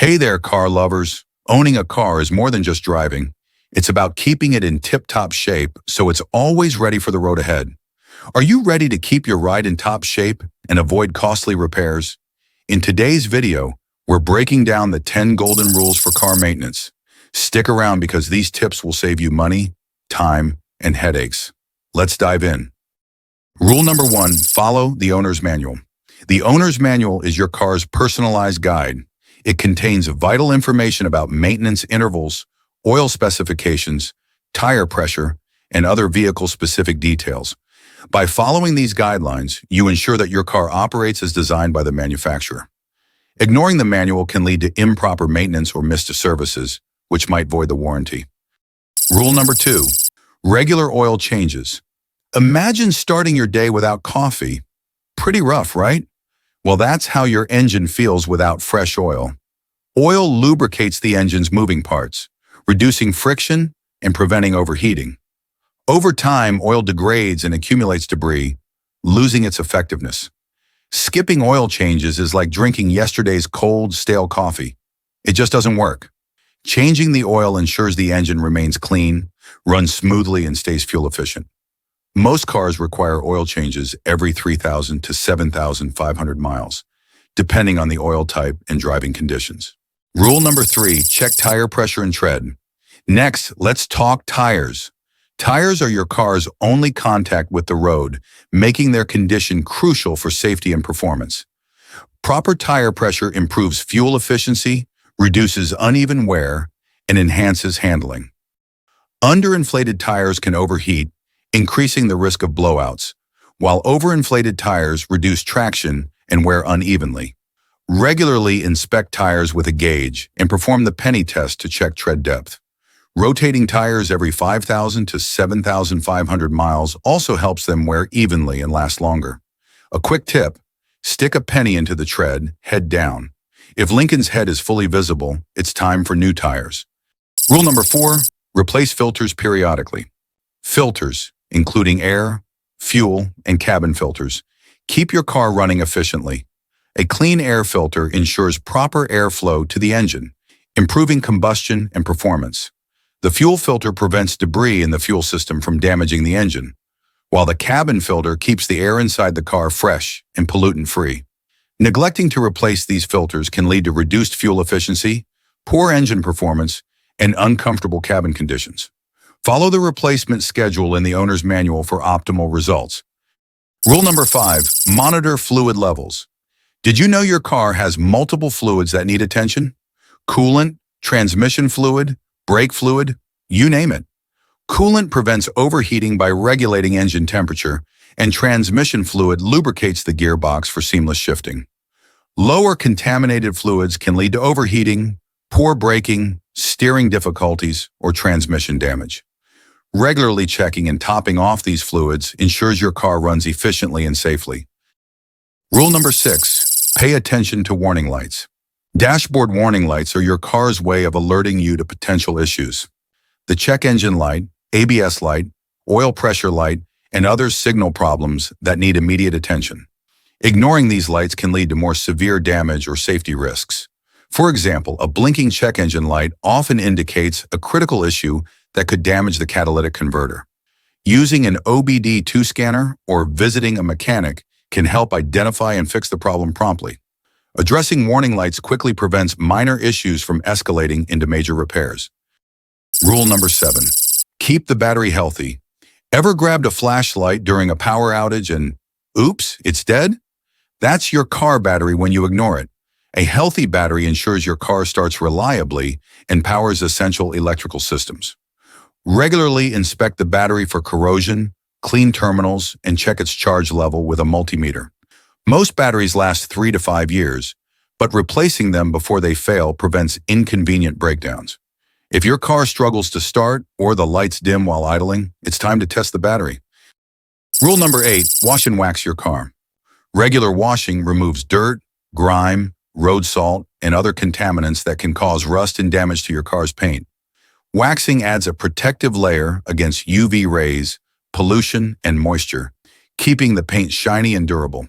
Hey there, car lovers. Owning a car is more than just driving. It's about keeping it in tip-top shape so it's always ready for the road ahead. Are you ready to keep your ride in top shape and avoid costly repairs? In today's video, we're breaking down the 10 golden rules for car maintenance. Stick around because these tips will save you money, time, and headaches. Let's dive in. Rule number 1, follow the owner's manual. The owner's manual is your car's personalized guide. It contains vital information about maintenance intervals, oil specifications, tire pressure, and other vehicle-specific details. By following these guidelines, you ensure that your car operates as designed by the manufacturer. Ignoring the manual can lead to improper maintenance or missed services, which might void the warranty. Rule number 2, regular oil changes. Imagine starting your day without coffee. Pretty rough, right? Well, that's how your engine feels without fresh oil. Oil lubricates the engine's moving parts, reducing friction and preventing overheating. Over time, oil degrades and accumulates debris, losing its effectiveness. Skipping oil changes is like drinking yesterday's cold, stale coffee. It just doesn't work. Changing the oil ensures the engine remains clean, runs smoothly, and stays fuel efficient. Most cars require oil changes every 3,000 to 7,500 miles, depending on the oil type and driving conditions. Rule number 3, check tire pressure and tread. Next, let's talk tires. Tires are your car's only contact with the road, making their condition crucial for safety and performance. Proper tire pressure improves fuel efficiency, reduces uneven wear, and enhances handling. Underinflated tires can overheat, increasing the risk of blowouts, while overinflated tires reduce traction and wear unevenly. Regularly inspect tires with a gauge and perform the penny test to check tread depth. Rotating tires every 5,000 to 7,500 miles also helps them wear evenly and last longer. A quick tip, stick a penny into the tread, head down. If Lincoln's head is fully visible, it's time for new tires. Rule number 4, replace filters periodically. Filters, including air, fuel, and cabin filters, keep your car running efficiently. A clean air filter ensures proper airflow to the engine, improving combustion and performance. The fuel filter prevents debris in the fuel system from damaging the engine, while the cabin filter keeps the air inside the car fresh and pollutant-free. Neglecting to replace these filters can lead to reduced fuel efficiency, poor engine performance, and uncomfortable cabin conditions. Follow the replacement schedule in the owner's manual for optimal results. Rule number 5, monitor fluid levels. Did you know your car has multiple fluids that need attention? Coolant, transmission fluid, brake fluid, you name it. Coolant prevents overheating by regulating engine temperature, and transmission fluid lubricates the gearbox for seamless shifting. Lower contaminated fluids can lead to overheating, poor braking, steering difficulties, or transmission damage. Regularly checking and topping off these fluids ensures your car runs efficiently and safely. Rule number 6, pay attention to warning lights. Dashboard warning lights are your car's way of alerting you to potential issues. The check engine light, ABS light, oil pressure light, and other signal problems that need immediate attention. Ignoring these lights can lead to more severe damage or safety risks. For example, a blinking check engine light often indicates a critical issue that could damage the catalytic converter. Using an OBD2 scanner or visiting a mechanic can help identify and fix the problem promptly. Addressing warning lights quickly prevents minor issues from escalating into major repairs. Rule number 7, keep the battery healthy. Ever grabbed a flashlight during a power outage and, oops, it's dead? That's your car battery when you ignore it. A healthy battery ensures your car starts reliably and powers essential electrical systems. Regularly inspect the battery for corrosion, clean terminals, and check its charge level with a multimeter. Most batteries last 3 to 5 years, but replacing them before they fail prevents inconvenient breakdowns. If your car struggles to start or the lights dim while idling, it's time to test the battery. Rule number 8, wash and wax your car. Regular washing removes dirt, grime, road salt, and other contaminants that can cause rust and damage to your car's paint. Waxing adds a protective layer against UV rays, pollution, and moisture, keeping the paint shiny and durable.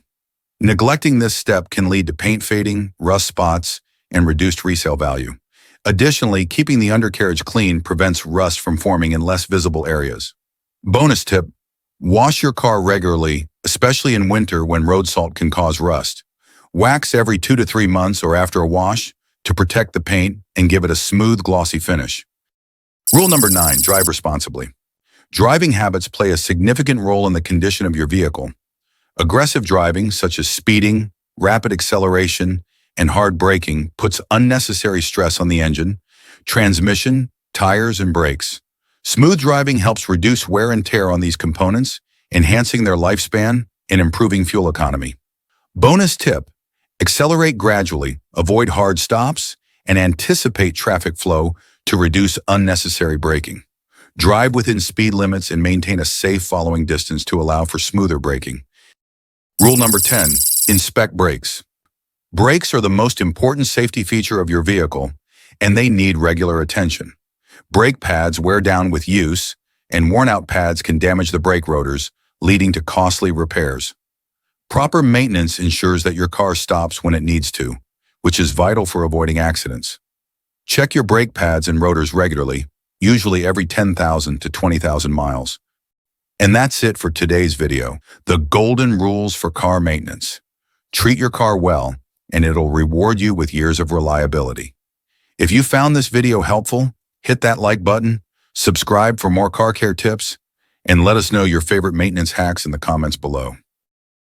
Neglecting this step can lead to paint fading, rust spots, and reduced resale value. Additionally, keeping the undercarriage clean prevents rust from forming in less visible areas. Bonus tip: wash your car regularly, especially in winter when road salt can cause rust. Wax every 2 to 3 months or after a wash to protect the paint and give it a smooth, glossy finish. Rule number 9, drive responsibly. Driving habits play a significant role in the condition of your vehicle. Aggressive driving, such as speeding, rapid acceleration, and hard braking, puts unnecessary stress on the engine, transmission, tires, and brakes. Smooth driving helps reduce wear and tear on these components, enhancing their lifespan and improving fuel economy. Bonus tip: accelerate gradually, avoid hard stops, and anticipate traffic flow to reduce unnecessary braking. Drive within speed limits and maintain a safe following distance to allow for smoother braking. Rule number 10, inspect brakes. Brakes are the most important safety feature of your vehicle, and they need regular attention. Brake pads wear down with use, and worn-out pads can damage the brake rotors, leading to costly repairs. Proper maintenance ensures that your car stops when it needs to, which is vital for avoiding accidents. Check your brake pads and rotors regularly, usually every 10,000 to 20,000 miles. And that's it for today's video, the golden rules for car maintenance. Treat your car well, and it'll reward you with years of reliability. If you found this video helpful, hit that like button, subscribe for more car care tips, and let us know your favorite maintenance hacks in the comments below.